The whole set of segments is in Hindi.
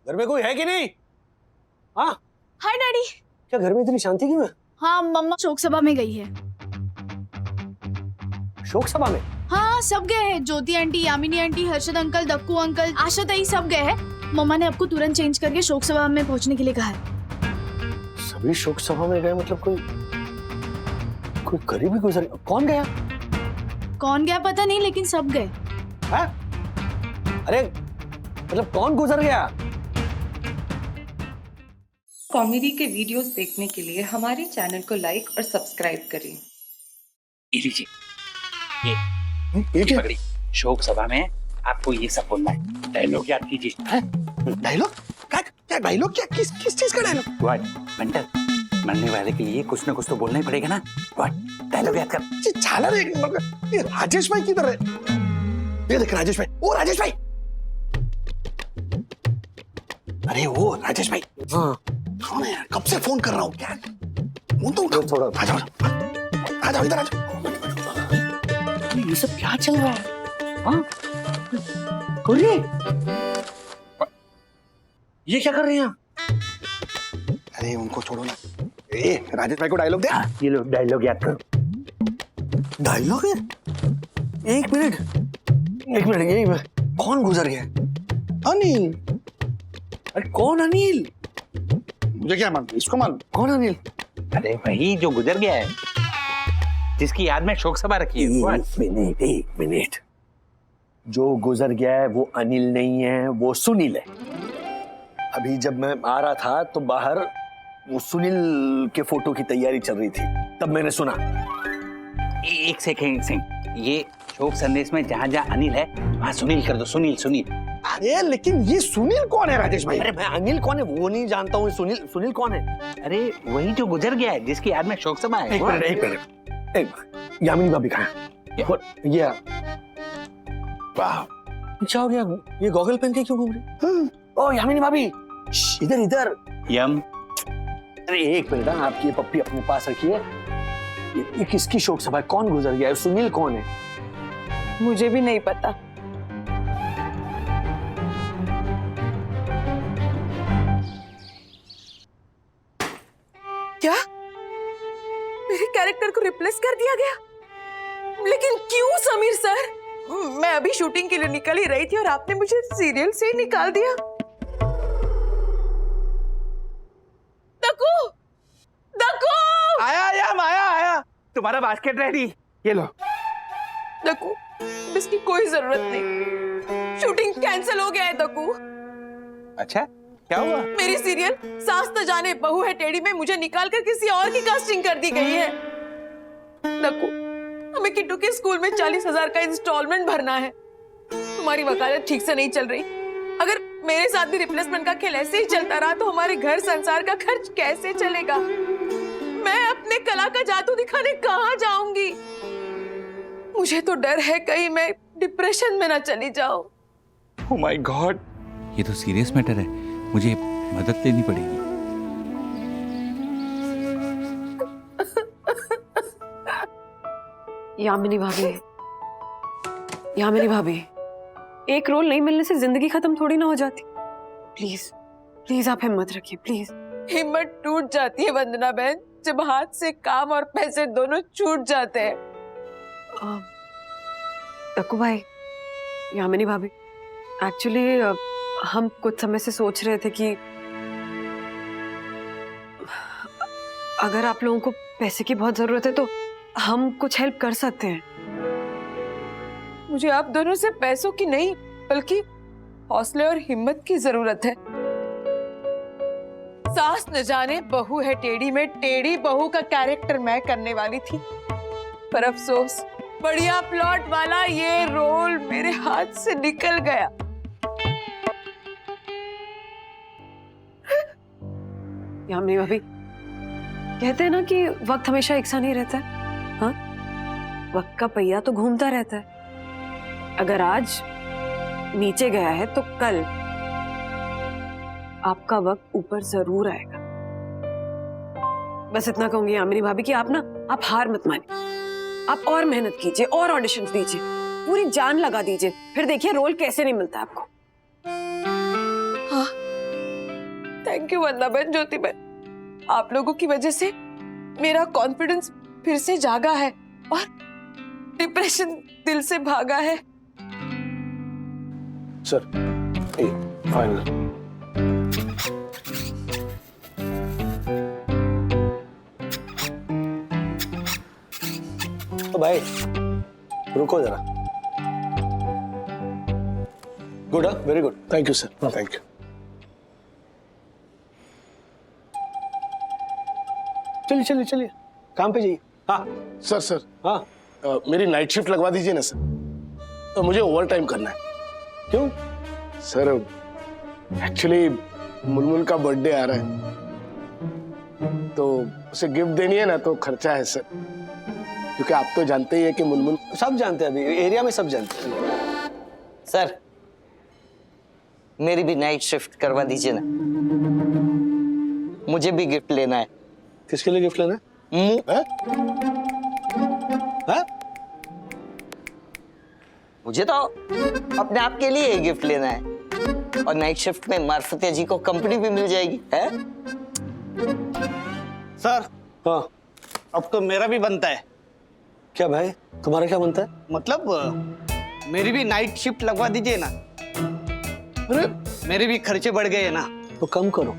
घर में कोई है कि नहीं? हाँ हाय डैडी। क्या घर में इतनी शांति क्यों है? हाँ मम्मा शोक सभा में गई है। शोक सभा में? हाँ सब गए हैं, Jyoti aunty, Yamini aunty, Harshad uncle, Dakku uncle, Asha ताई सब गए हैं। मम्मा ने आपको तुरंत चेंज करके शोक सभा में पहुंचने के लिए कहा है। सभी शोक सभा में गए मतलब कोई करीबी गुजर गया। कौन गया? कौन गया पता नहीं, लेकिन सब गए। है? अरे मतलब कौन गुजर गया? कॉमेडी के वीडियोस देखने के लिए हमारे चैनल को लाइक और सब्सक्राइब करें। ये लीजिए, ये क्या? पकड़ी। शोक सभा में आपको ये सब बोलना है। डायलॉग याद कीजिए। डायलॉग? क्या डायलॉग? क्या किस चीज का डायलॉग? व्हाट मेंटल, मरने वाले के लिए कुछ ना कुछ तो बोलना ही पड़ेगा ना। व्हाट डायलॉग याद कर। झाला रे। ये राजेश भाई किधर है? ये देख राजेश भाई। ओ राजेश भाई। अरे वो राजेश भाई। हाँ कौन है यार? कब से फोन कर रहा हूँ। क्या फोन तो उठाओ थोड़ा। आ जाओ इधर आ जाओ। ये सब क्या चल रहा है? हाँ ये क्या कर रहे हैं? अरे उनको छोड़ो ना। ए राजेश भाई को डायलॉग दे। ये लो डायलॉग याद करो। डायलॉग है? एक मिनट यही कौन गुजर गया? अनिल। अरे कौन अनिल? मुझे क्या मालूम, इसको मालूम। कौन अनिल? अरे वही जो गुजर गया है, जिसकी याद में शोक सभा रखी है। एक मिनट जो गुजर गया है वो अनिल नहीं है, वो सुनील है। अभी जब मैं आ रहा था तो बाहर वो सुनील के फोटो की तैयारी चल रही थी, तब मैंने सुना। एक सेकंड, ये शोक संदेश में जहाँ जहाँ अनिल है वहाँ सुनील कर दो। सुनील। अरे लेकिन ये सुनील कौन है राजेश भाई? अरे मैं अनिल कौन है वो नहीं जानता हूँ। सुनील कौन है? अरे वही जो गुजर गया है, जिसकी याद में शोक सभा है। एक मिनट यामिनी भाभी कहाँ है? ये वाह क्या हो गया? ये गॉगल पहन के क्यों घूम रही? ओ यामिनी भाभी इधर। यम। अरे एक मिनट, आपकी ये पप्पी अपने पास रखिए। ये किसकी शोक सभा है? कौन गुजर गया है? सुनील कौन है? मुझे भी नहीं पता। क्या मेरे कैरेक्टर को रिप्लेस कर दिया गया? लेकिन क्यों समीर सर? मैं अभी शूटिंग के लिए निकल ही रही थी और आपने मुझे सीरियल से ही निकाल दिया। दक्कू आया तुम्हारा बास्केट रेडी। ये लो। दक्कू इसकी कोई जरूरत नहीं, शूटिंग कैंसिल हो गया है दक्कू। अच्छा क्या हुआ? मेरी सीरियल सास न जाने बहू है टेढ़ी में मुझे निकाल कर किसी और की कास्टिंग कर दी गई है। दक्कू हमें किट्टू के स्कूल में 40,000 का इंस्टॉलमेंट भरना है। तुम्हारी वकालत ठीक से नहीं चल रही। अगर मेरे साथ भी रिप्लेसमेंट का खेल ऐसे ही चलता रहा तो हमारे घर संसार का खर्च कैसे चलेगा? मैं अपने कला का जादू दिखाने कहाँ जाऊंगी? मुझे तो डर है कहीं मैं डिप्रेशन में ना चली जाऊं। ओह माय गॉड, ये तो सीरियस मैटर है, मुझे मदद लेनी पड़ेगी। यामिनी भाभी, एक रोल नहीं मिलने से जिंदगी खत्म थोड़ी ना हो जाती। प्लीज आप हिम्मत रखिए प्लीज। हिम्मत टूट जाती है वंदना बहन जब हाथ से काम और पैसे दोनों छूट जाते हैं। दक्कू भाई, यामिनी भाभी, एक्चुअली हम कुछ समय से सोच रहे थे कि अगर आप लोगों को पैसे की बहुत जरूरत है तो हम कुछ हेल्प कर सकते हैं। मुझे आप दोनों से पैसों की नहीं बल्कि हौसले और हिम्मत की जरूरत है। सास न जाने बहू है टेढ़ी में टेढ़ी बहू का कैरेक्टर मैं करने वाली थी, पर अफसोस बढ़िया प्लॉट वाला ये रोल मेरे हाथ से निकल गया। यामिनी भाभी, कहते हैं ना कि वक्त हमेशा एक सा नहीं रहता है। हाँ, वक्त का पहिया तो घूमता रहता है। अगर आज नीचे गया है तो कल आपका वक्त ऊपर जरूर आएगा। बस इतना कहूंगी यामिनी भाभी कि आप हार मत मानिए। आप और मेहनत कीजिए और ऑडिशंस दीजिए, पूरी जान लगा दीजिए, फिर देखिए रोल कैसे नहीं मिलता आपको। हाँ, थैंक यू वंदा बहन, ज्योति बहन, आप लोगों की वजह से मेरा कॉन्फिडेंस फिर से जागा है और डिप्रेशन दिल से भागा है। Sir final. तो भाई रुको जरा। Good, very good. Thank you sir, thank you. चलिए चलिए चलिए, काम पे जाइए। हाँ सर हाँ। मेरी नाइट शिफ्ट लगवा दीजिए ना सर, तो मुझे ओवर टाइम करना है। क्यों? सर एक्चुअली मुनमुन का बर्थडे आ रहा है, तो उसे गिफ्ट देनी है ना, तो खर्चा है सर, क्योंकि आप तो जानते ही है कि मुनमुन। सब जानते हैं, अभी एरिया में सब जानते हैं। सर मेरी भी नाइट शिफ्ट करवा दीजिए ना, मुझे भी गिफ्ट लेना है। किसके लिए गिफ्ट लेना है? हैं? हाँ? मुझे तो अपने आप के लिए गिफ्ट लेना है, और नाइट शिफ्ट में मार्फतिया जी को कंपनी भी मिल जाएगी है? सर हाँ अब तो मेरा भी बनता है। क्या भाई, तुम्हारा क्या बनता है? मतलब मेरी भी नाइट शिफ्ट लगवा दीजिए ना। अरे मेरे भी खर्चे बढ़ गए हैं ना। तो कम करो,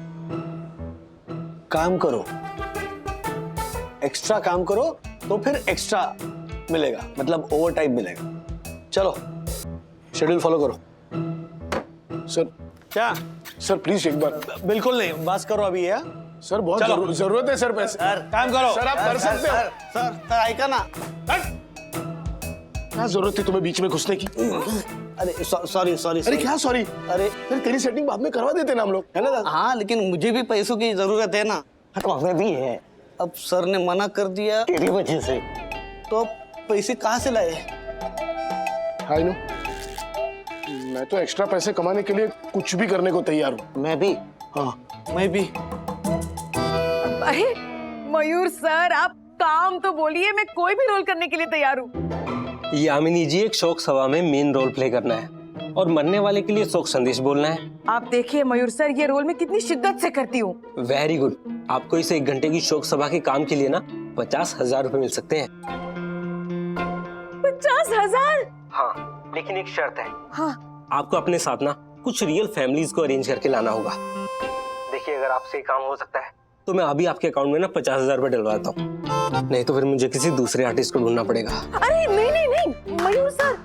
काम करो, एक्स्ट्रा काम करो तो फिर एक्स्ट्रा मिलेगा, मतलब ओवर टाइम मिलेगा। चलो शेड्यूल फॉलो करो। सर क्या? सर प्लीज एक बार। बिल्कुल नहीं, बस करो अभी है। सर बहुत चलो। जरूरत है सर पैसे। सर काम करो। सर आप कर सकते हो। सर ऐका ना। क्या जरूरत थी तुम्हें बीच में घुसने की? अरे सॉरी सॉरी। अरे क्या सॉरी? अरे फिर तेरी सेटिंग बाद में करवा देते ना हम लोग, है ना दादा? हाँ लेकिन मुझे भी पैसों की जरूरत है ना। तो हमें भी है। अब सर ने मना कर दिया तेरी वजह से। तो अब पैसे कहाँ से लाए? हाय नो, मैं तो एक्स्ट्रा पैसे कमाने के लिए कुछ भी करने को तैयार हूँ। मैं भी। हाँ मैं भी। अरे मयूर सर, आप काम तो बोलिए, मैं कोई भी रोल करने के लिए तैयार हूँ। यामिनी जी, एक शोक सभा में मेन रोल प्ले करना है और मरने वाले के लिए शोक संदेश बोलना है। आप देखिए मयूर सर, ये रोल मैं कितनी शिद्दत से करती हूँ। Very good. आपको इस 1 घंटे की शोक सभा के काम के लिए ना 50,000 रुपए मिल सकते हैं। 50,000? हाँ, लेकिन एक शर्त है। हाँ। आपको अपने साथ ना कुछ रियल फैमिलीज को अरेंज करके लाना होगा। देखिए अगर आपसे काम हो सकता है तो मैं अभी आपके अकाउंट में ना 50,000 रुपए डलवाता हूँ, नहीं तो फिर मुझे किसी दूसरे आर्टिस्ट को ढूंढना पड़ेगा। अरे नहीं नहीं नहीं मयूर सर,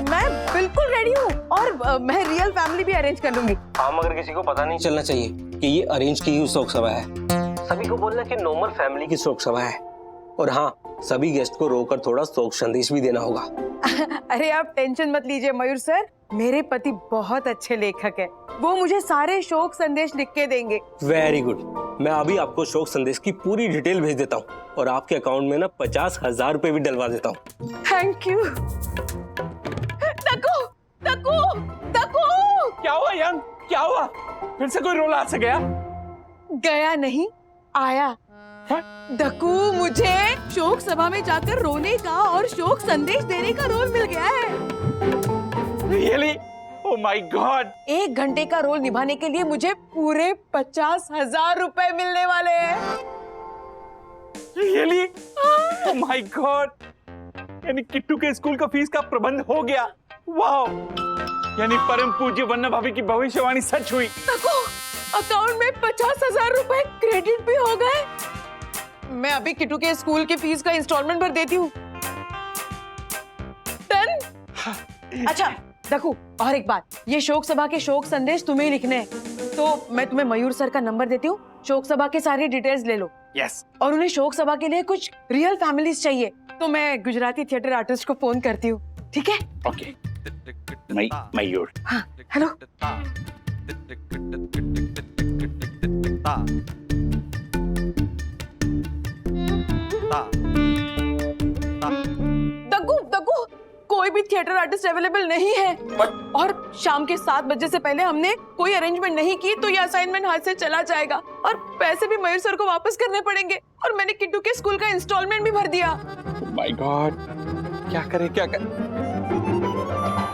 मैं बिल्कुल रेडी हूँ, और मैं रियल फैमिली भी अरेंज कर लूंगी। हाँ, मगर किसी को पता नहीं चलना चाहिए कि ये अरेंज की हुई शोक सभा है। सभी को बोलना कि नॉर्मल फैमिली की शोक सभा है, और हाँ, सभी गेस्ट को रोकर थोड़ा शोक संदेश भी देना होगा। अरे आप टेंशन मत लीजिए मयूर सर, मेरे पति बहुत अच्छे लेखक है, वो मुझे सारे शोक संदेश लिख के देंगे। Very good. मैं अभी आपको शोक संदेश की पूरी डिटेल भेज देता हूँ और आपके अकाउंट में ना 50,000 रुपए भी डलवा देता हूँ। Thank you. तकू, तकू, तकू। क्या हुआ यंग, क्या हुआ? फिर से कोई रोल आ से गया? गया नहीं, आया। दकू, मुझे शोक सभा में जाकर रोने का और शोक संदेश देने का रोल मिल गया है। Really? Oh my God! 1 घंटे का रोल निभाने के लिए मुझे पूरे 50,000 रुपए मिलने वाले हैं। Really? Oh my God! यानी किट्टू के स्कूल का फीस का प्रबंध हो गया। वाओ! यानी परम पूज्य वन्ना भाभी की भविष्यवाणी सच हुई। देखो, अकाउंट में 50,000 रुपए क्रेडिट भी हो गए। मैं अभी किट्टू के स्कूल के फीस का इंस्टॉलमेंट भर देती हूँ। डन? अच्छा देखो, और एक बात, ये शोक सभा के शोक संदेश तुम्हें ही लिखने हैं, तो मैं तुम्हें मयूर सर का नंबर देती हूँ, शोक सभा के सारी डिटेल्स ले लो। यस। और उन्हें शोक सभा के लिए कुछ रियल फैमिलीज चाहिए, तो मैं गुजराती थिएटर आर्टिस्ट को फोन करती हूँ, ठीक है? ओके। मयूर। हाँ, हेलो। दग्गू, कोई भी थिएटर आर्टिस्ट अवेलेबल नहीं है। और शाम के 7 बजे से पहले हमने कोई अरेंजमेंट नहीं की तो ये असाइनमेंट हाथ से चला जाएगा, और पैसे भी मयूर सर को वापस करने पड़ेंगे, और मैंने किट्टू के स्कूल का इंस्टॉलमेंट भी भर दिया। माय गॉड, क्या करें क्या करें?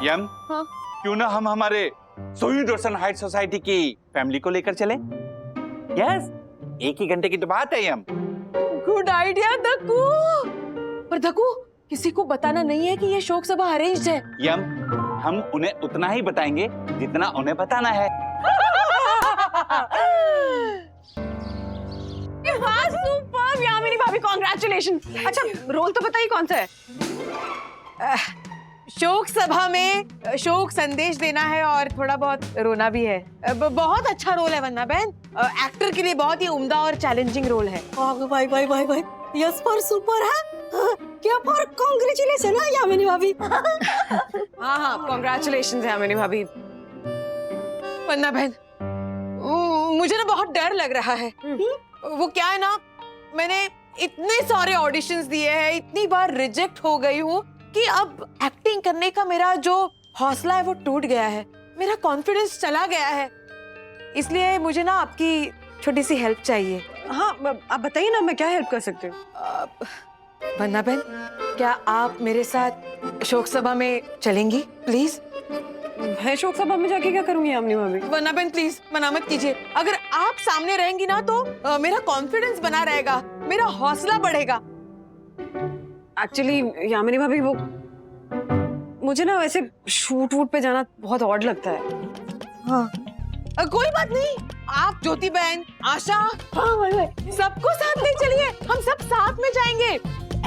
यम, क्यों ना हम हमारे सोयू दर्शन हाइट सोसाइटी की फैमिली को लेकर चले? यस, एक ही घंटे की तो बात है यम। Good idea Dakku. पर दक्कू, किसी को बताना नहीं है कि ये शोक सभा अरेंज्ड है। यम, हम उन्हें उतना ही बताएंगे जितना उन्हें बताना है। हाँ, सुपर यामिनी भाभी, कॉन्ग्रेचुलेशन। अच्छा, रोल तो बताइए कौन सा है? शोक सभा में शोक संदेश देना है और थोड़ा बहुत रोना भी है। बहुत अच्छा रोल है वंदना बहन। एक्टर के लिए बहुत ही उम्दा और चैलेंजिंग रोल है। भाई भाई भाई भाई, यस फॉर सुपर है। क्या फॉर कांग्रेचुलेशन है यामिनी भाभी। हाँ हाँ, कॉन्ग्रेचुलेशन यामिनी भाभी। वंदना बहन, मुझे ना बहुत डर लग रहा है। वो क्या है ना, मैंने इतने सारे ऑडिशंस दिए हैं, इतनी बार रिजेक्ट हो गई हूँ कि अब एक्टिंग करने का मेरा जो हौसला है वो टूट गया है, मेरा कॉन्फिडेंस चला गया है। इसलिए मुझे ना आपकी छोटी सी हेल्प चाहिए। हाँ, आप बताइए ना, मैं क्या हेल्प कर सकती हूँ? वंदना बहन, क्या आप मेरे साथ शोक सभा में चलेंगी प्लीज? मैं शोक सभा में जाके क्या करूंगी यामिनी भाभी? वंदना बहन प्लीज मना मत कीजिए। अगर आप सामने रहेंगी ना तो मेरा कॉन्फिडेंस बना रहेगा, मेरा हौसला बढ़ेगा। एक्चुअली यामिनी भाभी, वो मुझे ना वैसे शूट वूट पे जाना बहुत ऑड लगता है। हाँ, कोई बात नहीं, आप ज्योति बहन, आशा, हाँ भाई भाई, सबको साथ ले चलिए, हम सब साथ में जाएंगे।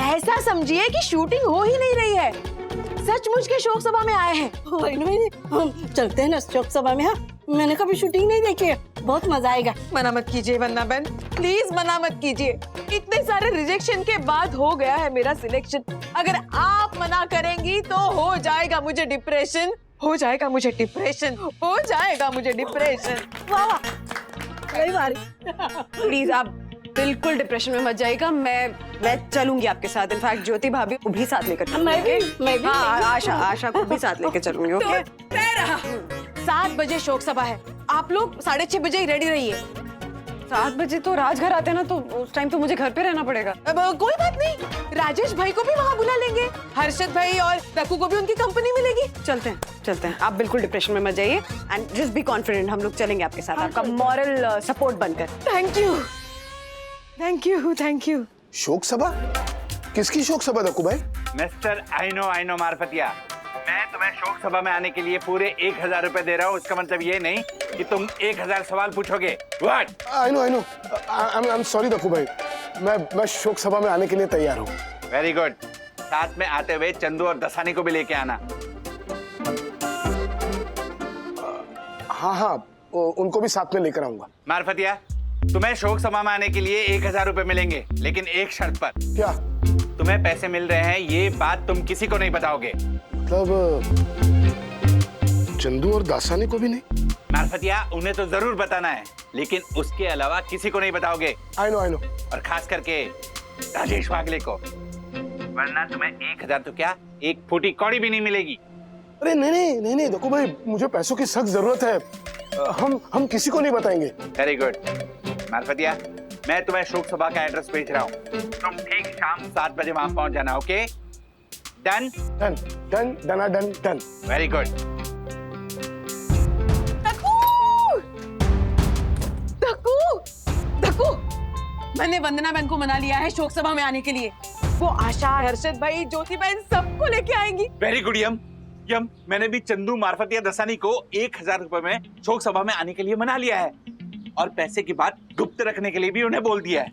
ऐसा समझिए कि शूटिंग हो ही नहीं रही है, सचमुच के शोक सभा में आए हैं। भाई हम चलते हैं ना शोक सभा में। हाँ, मैंने कभी शूटिंग नहीं देखी है, बहुत मजा आएगा। मना मत कीजिए वंदना बहन, प्लीज मना मत कीजिए। इतने सारे रिजेक्शन के बाद हो गया है मेरा सिलेक्शन। अगर आप मना करेंगी तो हो जाएगा मुझे डिप्रेशन, हो जाएगा मुझे डिप्रेशन, हो जाएगा मुझे डिप्रेशन। वाह वाह, सही बारी। प्लीज आप बिल्कुल डिप्रेशन में मत जाइएगा, मैं चलूंगी आपके साथ। इनफैक्ट ज्योति भाभी को भी साथ लेकर चलूंगी। मैं भी। हाँ, आशा को भी साथ लेकर चलूंगी। ओके, तय रहा। 7 बजे शोक सभा है, आप लोग 6:30 बजे ही रेडी रहिए। 7 बजे तो राजघर आते हैं ना, तो उस टाइम तो मुझे घर पे रहना पड़ेगा। अब कोई बात नहीं, राजेश भाई को भी वहाँ बुला लेंगे, हर्षद भाई और रकू को भी उनकी कंपनी मिलेगी। चलते हैं। आप बिल्कुल डिप्रेशन में मत जाइए एंड जस्ट बी कॉन्फिडेंट, हम लोग चलेंगे आपके साथ, आपका मॉरल सपोर्ट बनकर। Thank you, thank you, thank you. शोक सभा? किसकी शोक सभा दक्कू भाई? मिस्टर आई नो मारफतिया, मैं तुम्हें शोक सभा में आने के लिए पूरे 1000 रुपए दे रहा हूँ। इसका मतलब ये नहीं कि तुम 1000 सवाल पूछोगे। What? I know I am sorry Dakku भाई, मैं शोक सभा में आने के लिए तैयार हूँ। Very good. साथ में आते हुए चंदू और दसानी को भी लेके आना। हाँ, उनको भी साथ में लेकर आऊंगा। मारफतिया, तुम्हें शोक सभा में आने के लिए 1000 रुपए मिलेंगे, लेकिन एक शर्त पर। क्या? तुम्हें पैसे मिल रहे हैं, ये बात तुम किसी को नहीं बताओगे। मतलब चंदू और दासानी को भी नहीं? मारफतिया, उन्हें तो जरूर बताना है, लेकिन उसके अलावा किसी को नहीं बताओगे। आई नो और खास करके राजेश वागले को, वरना तुम्हें 1000 तो क्या, एक फूटी कौड़ी भी नहीं मिलेगी। अरे नहीं दक्कू भाई, मुझे पैसों की सख्त जरूरत है। हम किसी को नहीं बताएंगे। Very good. मारफतिया, मैं तुम्हें शोक सभा का एड्रेस भेज रहा हूँ, तुम ठीक शाम 7 बजे वहां पहुंच जाना। Okay? Done? Done. Very good. Dakku, मैंने वंदना बहन को मना लिया है शोक सभा में आने के लिए। वो आशा, हर्षद भाई, ज्योति बहन सबको लेके आएंगी। वेरी गुड यम। मैंने भी चंदू, मारफतिया, दसानी को 1000 रुपए में शोक सभा में आने के लिए मना लिया है, और पैसे की बात गुप्त रखने के लिए भी उन्हें बोल दिया है।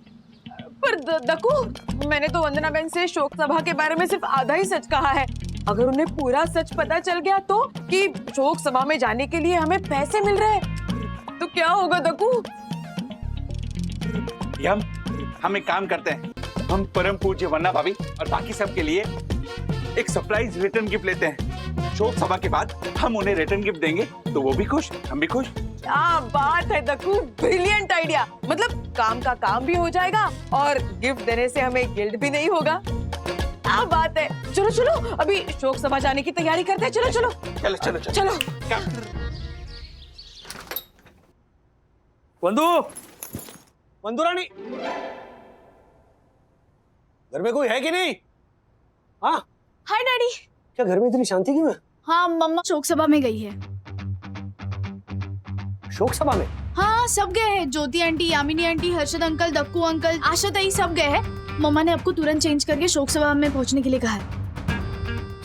पर दक्कू, मैंने तो वंदना बहन से शोक सभा के बारे में सिर्फ आधा ही सच कहा है। अगर उन्हें पूरा सच पता चल गया तो, कि शोक सभा में जाने के लिए हमें पैसे मिल रहे हैं, तो क्या होगा दक्कू? यम, हम एक काम करते हैं, हम परम पूज्य वन्ना भाभी और बाकी सब के लिए एक सरप्राइज रिटर्न गिफ्ट लेते हैं। शोक सभा के बाद हम उन्हें रिटर्न गिफ्ट देंगे, तो वो भी खुश, हम भी खुश। क्या बात है दक्कू, ब्रिलियंट आइडिया। मतलब काम का काम भी हो जाएगा और गिफ्ट देने से हमें गिल्ट भी नहीं होगा। क्या बात है। चलो अभी शोक सभा जाने की तैयारी करते हैं। चलो। वंदू रानी, घर में कोई है कि नहीं? हाँ, हाय डैडी। क्या घर में इतनी शांति क्यों है? हाँ, मम्मा शोक सभा में गई है। शोक सभा में? हाँ सब गए हैं, Jyoti aunty, Yamini aunty, Harshad uncle, Dakku uncle, Asha ताई सब गए हैं। मम्मा ने आपको तुरंत चेंज करके शोक सभा में पहुंचने के लिए कहा है।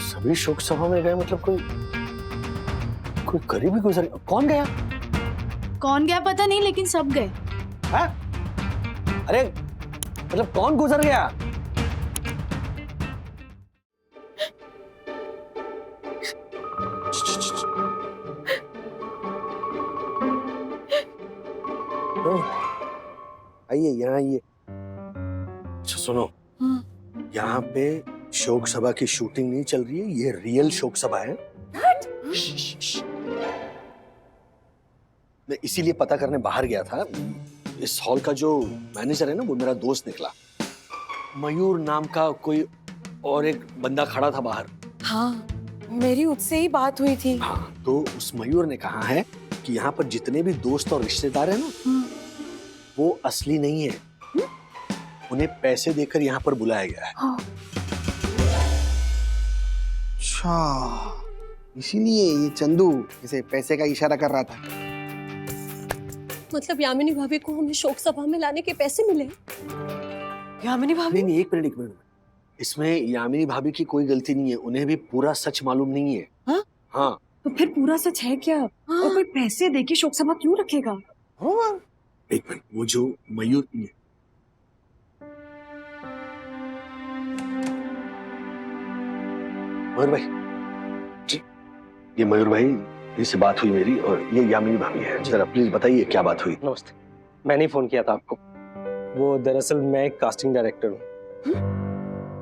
सभी शोक सभा में गए मतलब कोई करीबी गुजर गया। कौन गया? कौन गया पता नहीं, लेकिन सब गए। हाँ? अरे मतलब कौन गुजर गया? आइए यहाँ आइए। अच्छा सुनो, यहाँ पे शोक सभा की शूटिंग नहीं चल रही है, ये रियल शोक सभा है। मैं इसीलिए पता करने बाहर गया था। इस हॉल का जो मैनेजर है ना, वो मेरा दोस्त निकला। मयूर नाम का कोई और एक बंदा खड़ा था बाहर। हाँ, मेरी उससे ही बात हुई थी। हाँ, तो उस मयूर ने कहा है कि यहाँ पर जितने भी दोस्त और रिश्तेदार हैं ना, वो असली नहीं है। उन्हें पैसे देकर यहाँ पर बुलाया गया है। अच्छा, इसीलिए ये चंदू इसे पैसे का इशारा कर रहा था। मतलब यामिनी भाभी को हमें शोक सभा में लाने के पैसे मिले? यामिनी भाभी? नहीं, एक मिनट। इसमें यामिनी भाभी की कोई गलती नहीं है, उन्हें भी पूरा सच मालूम नहीं है। हाँ? हाँ। तो फिर पूरा सच है क्या? हाँ? और कोई पैसे देके शोक सभा क्यों रखेगा? एक मिनट, वो जो मयूर भाई जी, ये मयूर भाई, इससे बात हुई मेरी, और ये यामिनी भाभी है। जरा प्लीज बताइए क्या बात हुई। नमस्ते, मैंने ही फोन किया था आपको। वो दरअसल मैं एक कास्टिंग डायरेक्टर हूँ।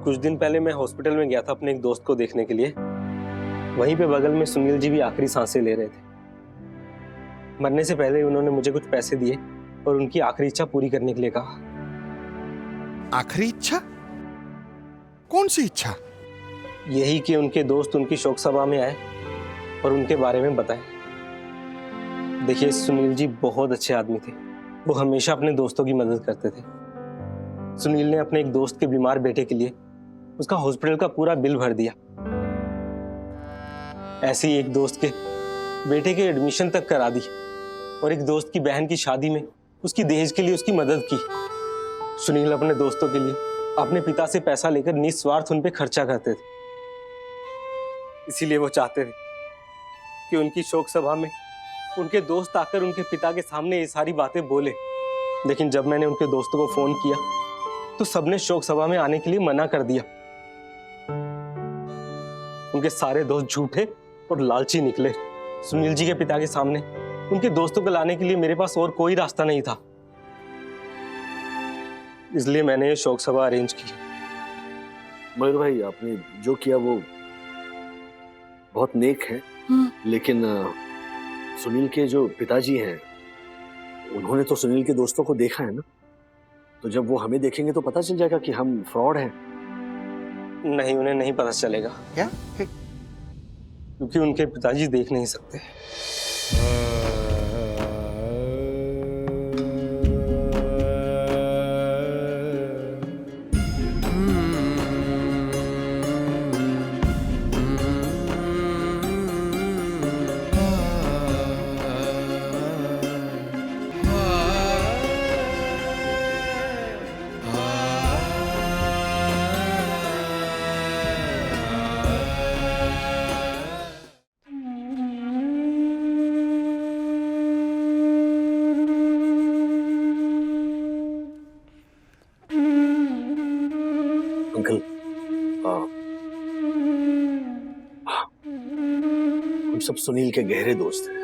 कुछ दिन पहले मैं हॉस्पिटल में गया था अपने एक दोस्त को देखने के लिए। वहीं पे बगल में सुनील जी भी आखिरी सांसें ले रहे थे। मरने से पहले उन्होंने मुझे कुछ पैसे दिए और उनकी आखिरी इच्छा पूरी करने के लिए कहा। आखिरी इच्छा? कौन सी इच्छा? यही कि उनके दोस्त उनकी शोक सभा में आए और उनके बारे में बताएं। देखिए, सुनील जी बहुत अच्छे आदमी थे। वो हमेशा अपने दोस्तों की मदद करते थे। सुनील ने अपने एक दोस्त के बीमार बेटे के लिए उसका हॉस्पिटल का पूरा बिल भर दिया। ऐसे ही एक दोस्त के बेटे के एडमिशन तक करा दी और एक दोस्त की बहन की शादी में उसकी दहेज के लिए उसकी मदद की। सुनील अपने दोस्तों के लिए अपने पिता से पैसा लेकर निस्वार्थ उन पे खर्चा करते थे। इसीलिए वो चाहते थे कि उनकी शोक सभा में उनके दोस्त आकर उनके पिता के सामने ये सारी बातें बोले। लेकिन जब मैंने उनके दोस्तों को फोन किया तो सबने शोक सभा में आने के लिए मना कर दिया। उनके सारे दोस्त झूठे और लालची निकले। सुनील जी के पिता के सामने उनके दोस्तों को लाने के लिए मेरे पास और कोई रास्ता नहीं था। इसलिए मैंने ये शोक सभा अरेंज की। मयूर भाई, आपने जो किया वो बहुत नेक है। लेकिन सुनील के जो पिताजी हैं, उन्होंने तो सुनील के दोस्तों को देखा है ना, तो जब वो हमें देखेंगे तो पता चल जाएगा कि हम फ्रॉड हैं। नहीं, उन्हें नहीं पता चलेगा। क्या? क्योंकि उनके पिताजी देख नहीं सकते। अंकल, हम सब सुनील के गहरे दोस्त हैं।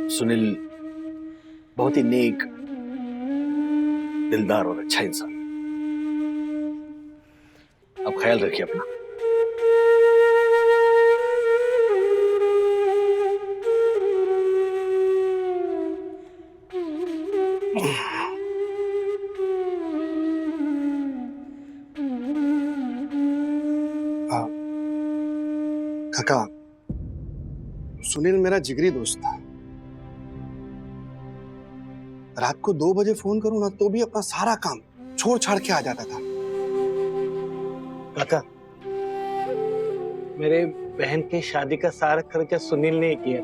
सुनील बहुत ही नेक, दिलदार और अच्छा इंसान। आप ख्याल रखिए अपना। काका, सुनील मेरा जिगरी दोस्त था। रात को 2 बजे फोन करूं ना तो भी अपना सारा काम छोड़ छाड़ के आ जाता था। काका, मेरे बहन की शादी का सारा खर्चा सुनील ने किया।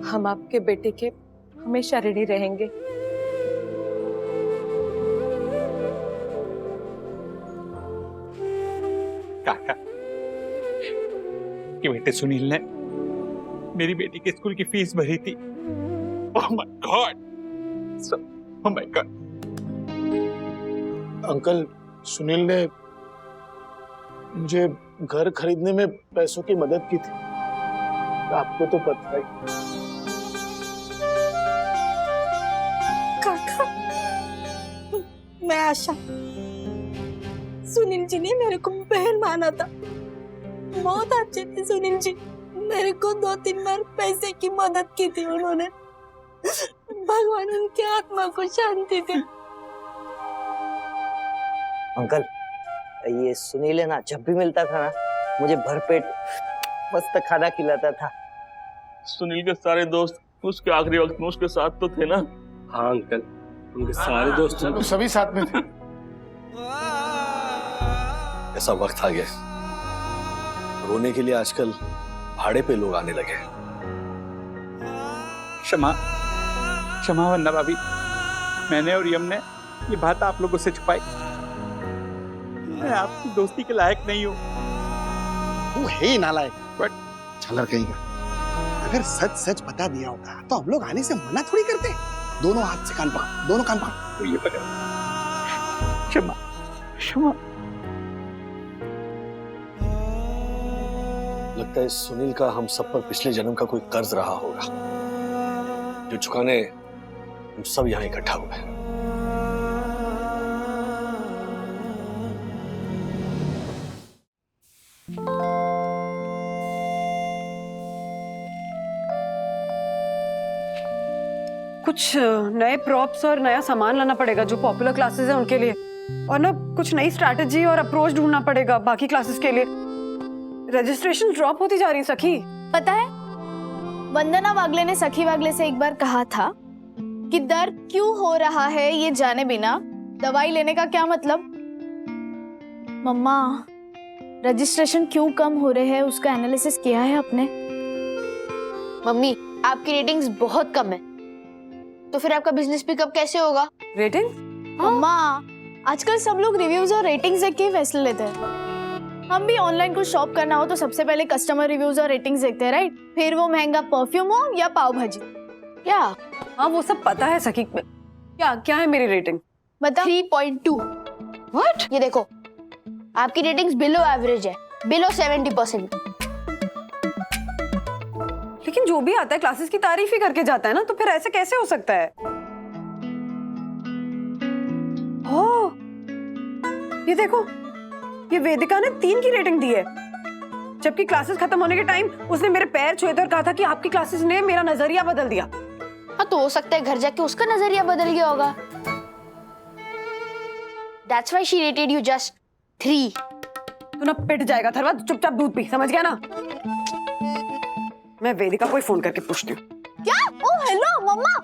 हम आपके बेटे के हमेशा ऋणी रहेंगे। काका कि बेटे सुनील ने मेरी बेटी के स्कूल की फीस भरी थी। Oh my God, oh my God. Uncle, Sunil ने मुझे घर खरीदने में पैसों की मदद की थी, आपको तो पता है। काका, मैं आशा, सुनील जी ने मेरे को बहन माना था, बहुत अच्छे थे सुनील जी। मेरे को 2-3 बार पैसे की मदद की थी उन्होंने। भगवान उनकी आत्मा को शांति दे। अंकल, ये सुनील है ना, जब भी मिलता था ना मुझे भरपेट मस्त खाना खिलाता था। सुनील के सारे दोस्त उसके आखिरी वक्त में उसके साथ तो थे ना। हाँ अंकल, उनके सारे दोस्त तो सभी साथ में थे। ऐसा वक्त आ गया, रोने के लिए आजकल भाड़े पे लोग आने लगे। क्षमा क्षमा वंदना भाभी, मैंने और यम ने ये बात आप लोगों से छुपाई। मैं आपकी दोस्ती के लायक नहीं हूँ। तू है ही नालायक, बट छलर कहीं का। अगर सच सच बता दिया होता तो हम लोग आने से मना थोड़ी करते। दोनों हाथ से कान पकड़, दोनों कान पकड़। तो ये पकड़। क्षमा क्षमा। लगता है सुनील का हम सब पर पिछले जन्म का कोई कर्ज रहा होगा, जो चुकाने हम सब यहाँ इकट्ठा हुए। कुछ नए प्रॉप्स और नया सामान लाना पड़ेगा जो पॉपुलर क्लासेस हैं उनके लिए, और ना कुछ नई स्ट्रैटेजी और अप्रोच ढूंढना पड़ेगा बाकी क्लासेस के लिए। रजिस्ट्रेशन ड्रॉप होती जा रही सखी। पता है, वंदना वागले ने सखी वागले से एक बार कहा था कि दर्द क्यों हो रहा है ये जाने बिना दवाई लेने का क्या मतलब। मम्मा, रजिस्ट्रेशन क्यों कम हो रहे हैं उसका एनालिसिस किया है आपने? मम्मी, आपकी रेटिंग्स बहुत कम है, तो फिर आपका बिजनेस पिकअप कैसे होगा? रेटिंग? मम्मा, आजकल सब लोग रिव्यूज और रेटिंग्स देख के फैसले लेते हैं। हम भी ऑनलाइन कुछ शॉप करना हो तो सबसे पहले कस्टमर रिव्यूज और रेटिंग्स देखते हैं, राइट? फिर वो महंगा परफ्यूम हो या पाव भाजी। क्या? हाँ वो सब पता है सखी। क्या क्या है मेरी रेटिंग? बता। 3.2। व्हाट? ये देखो, आपकी रेटिंग्स बिलो एवरेज है, बिलो 70%। लेकिन जो भी आता है क्लासेस की तारीफ ही करके जाता है ना, तो फिर ऐसे कैसे हो सकता है? ओह, ये देखो, ये वेदिका ने 3 की रेटिंग दी है, जबकि क्लासेस खत्म होने के टाइम उसने मेरे पैर छुए थे और कहा था कि आपकी क्लासेस ने मेरा नजरिया बदल दिया। हाँ, तो हो सकता है घर जाके उसका नजरिया बदल गया होगा। That's why she rated you just 3। तू ना पिट जाएगा थरवा, चुपचाप दूध पी, समझ गया ना? मैं वेदिका को ही फोन करके पूछती हूँ। क्या? ओह हेलो मम्मा,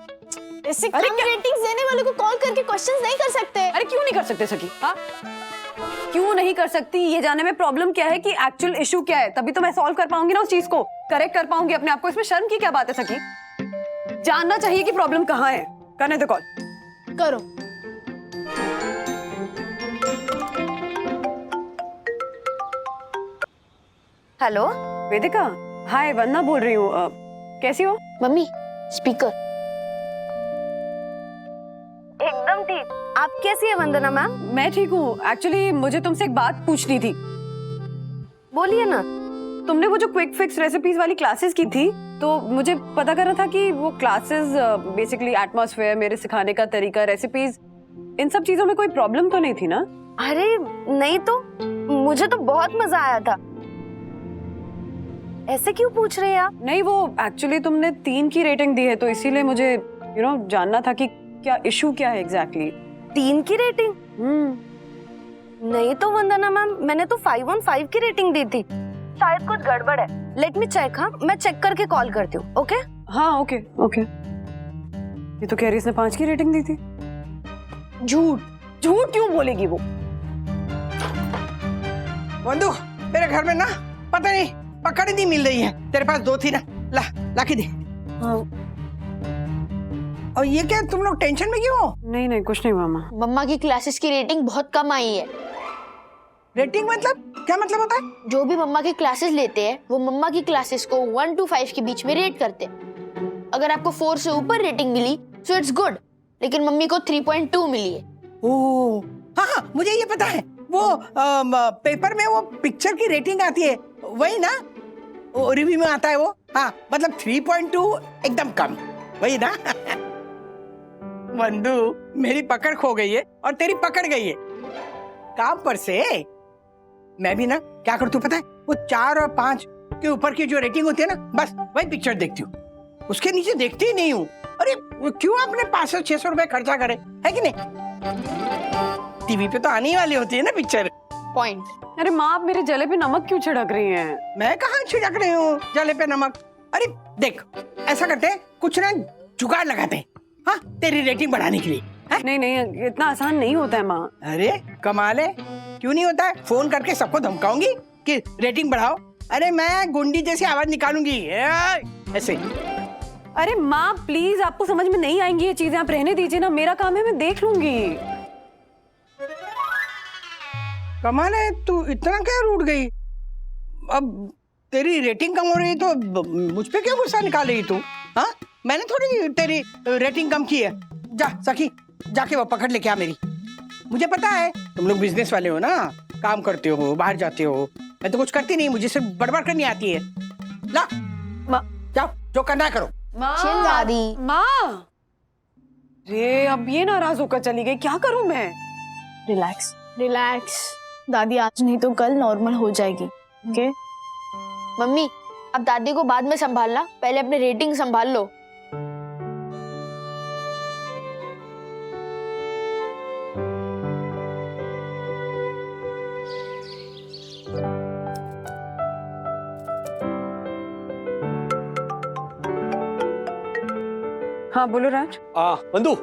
ऐसे कम रेटिंग्स देने वाले को कॉल करके क्वेश्चंस नहीं कर सकते? अरे क्यों नहीं कर सकते सखी? हाँ, क्यों नहीं कर सकती? ये जानने में प्रॉब्लम क्या है कि एक्चुअल इशू क्या है, तभी तो मैं सॉल्व कर पाऊंगी ना उस चीज को, करेक्ट कर पाऊंगी अपने आप को। इसमें शर्म की क्या बात है सखी? जानना चाहिए कि प्रॉब्लम कहाँ है। करने दो कॉल। करो। हेलो वेदिका, हाय, वंदना बोल रही हूँ। कैसी हो? Mummy, speaker. एकदम ठीक। आप कैसी है वंदना मैम? मैं ठीक हूँ। एक्चुअली मुझे तुमसे एक बात पूछनी थी। बोलिए ना। तुमने वो जो क्विक फिक्स रेसिपीज वाली क्लासेस की थी, तो मुझे पता करना था कि वो क्लासेस बेसिकली एटमॉस्फेयर, मेरे सिखाने का तरीका, रेसिपीज, इन सब चीजों में कोई प्रॉब्लम तो नहीं थी ना? अरे नहीं तो, मुझे तो बहुत मजा आया था। ऐसे क्यों पूछ रहे हैं आप? नहीं, वो एक्चुअली तुमने 3 की रेटिंग दी है, तो इसीलिए मुझे जानना था कि क्या इशू क्या है एग्जैक्टली। 3 की रेटिंग? नहीं तो वंदना मैम, मैंने तो 5/5 की रेटिंग दी थी। शायद कुछ गड़बड़ है। Let me check. हाँ, मैं चेक करके कॉल करती हूँ। ओके? हाँ ओके ओके। ये तो कह रही इसने 5 की रेटिंग दी थी। झूठ झूठ क्यों बोलेगी वो? वंदू, मेरे घर में ना पता नहीं पकड़ ही नहीं मिल रही है। तेरे पास 2 थी ना, ला के दे। और ये क्या, तुम लोग टेंशन में क्यों हो? नहीं नहीं कुछ नहीं मामा। मम्मा की क्लासेस की रेटिंग बहुत कम आई है। रेटिंग मतलब क्या मतलब होता है? जो भी मम्मा की क्लासेस लेते हैं वो मम्मा की क्लासेस को 1 to 5 के बीच में रेट करते हैं। अगर आपको 4 से ऊपर रेटिंग मिली तो इट्स गुड, लेकिन मम्मी को 3.2 मिली है। ओह हाँ हाँ, मुझे ये पता है। वो पेपर में वो पिक्चर की रेटिंग आती है, वही ना? वो रिव्यू में आता है वो। हाँ मतलब 3.2 एकदम कम, वही ना? बंधु, मेरी पकड़ खो गई है और तेरी पकड़ गई है काम पर से। मैं भी ना क्या करती हूँ पता है? वो 4 और 5 के ऊपर की जो रेटिंग होती है ना, बस वही पिक्चर देखती हूँ, उसके नीचे देखती ही नहीं हूँ। अरे क्यों आपने 500-600 रुपए खर्चा करे, है कि नहीं? टीवी पे तो आने वाली होती है ना पिक्चर। पॉइंट। अरे माँ, आप मेरे जले पे नमक क्यों छिड़क रही हैं? मैं कहाँ छिड़क रही हूँ जले पे नमक? अरे देख, ऐसा करते हैं, कुछ ना जुगाड़ लगाते हैं, हाँ, तेरी रेटिंग बढ़ाने के लिए। नहीं नहीं, इतना आसान नहीं होता है माँ। अरे कमाल है, क्यों नहीं होता है? फोन करके सबको धमकाऊंगी कि रेटिंग बढ़ाओ। अरे मैं गुंडी जैसी आवाज निकालूंगी ऐसे। अरे माँ प्लीज, आपको समझ में नहीं आएंगी ये चीजें, आप रहने दीजिए ना, मेरा काम है, मैं देख लूंगी। कमाल है, तू इतना क्या रूठ गई? अब तेरी रेटिंग कम हो रही तो मुझ पे क्यों गुस्सा निकाल रही तू? हाँ, मैंने थोड़ी तेरी रेटिंग कम की है। जा सखी, जाके वो पकड़ लेके आ मेरी। मुझे पता है तुम लोग बिजनेस वाले हो ना, काम करते हो, बाहर जाते हो। मैं तो कुछ करती नहीं, मुझे सिर्फ बड़बड़ करनी आती है। ला जाओ, जो करना करो। चिल दादी। माँ, रे अब ये नाराज होकर चली गई, क्या करूं मैं? रिलैक्स रिलैक्स दादी, आज नहीं तो कल नॉर्मल हो जाएगी। ओके मम्मी, अब दादी को बाद में संभालना, पहले अपनी रेटिंग संभाल लो। हाँ बोलो राज। बंधु,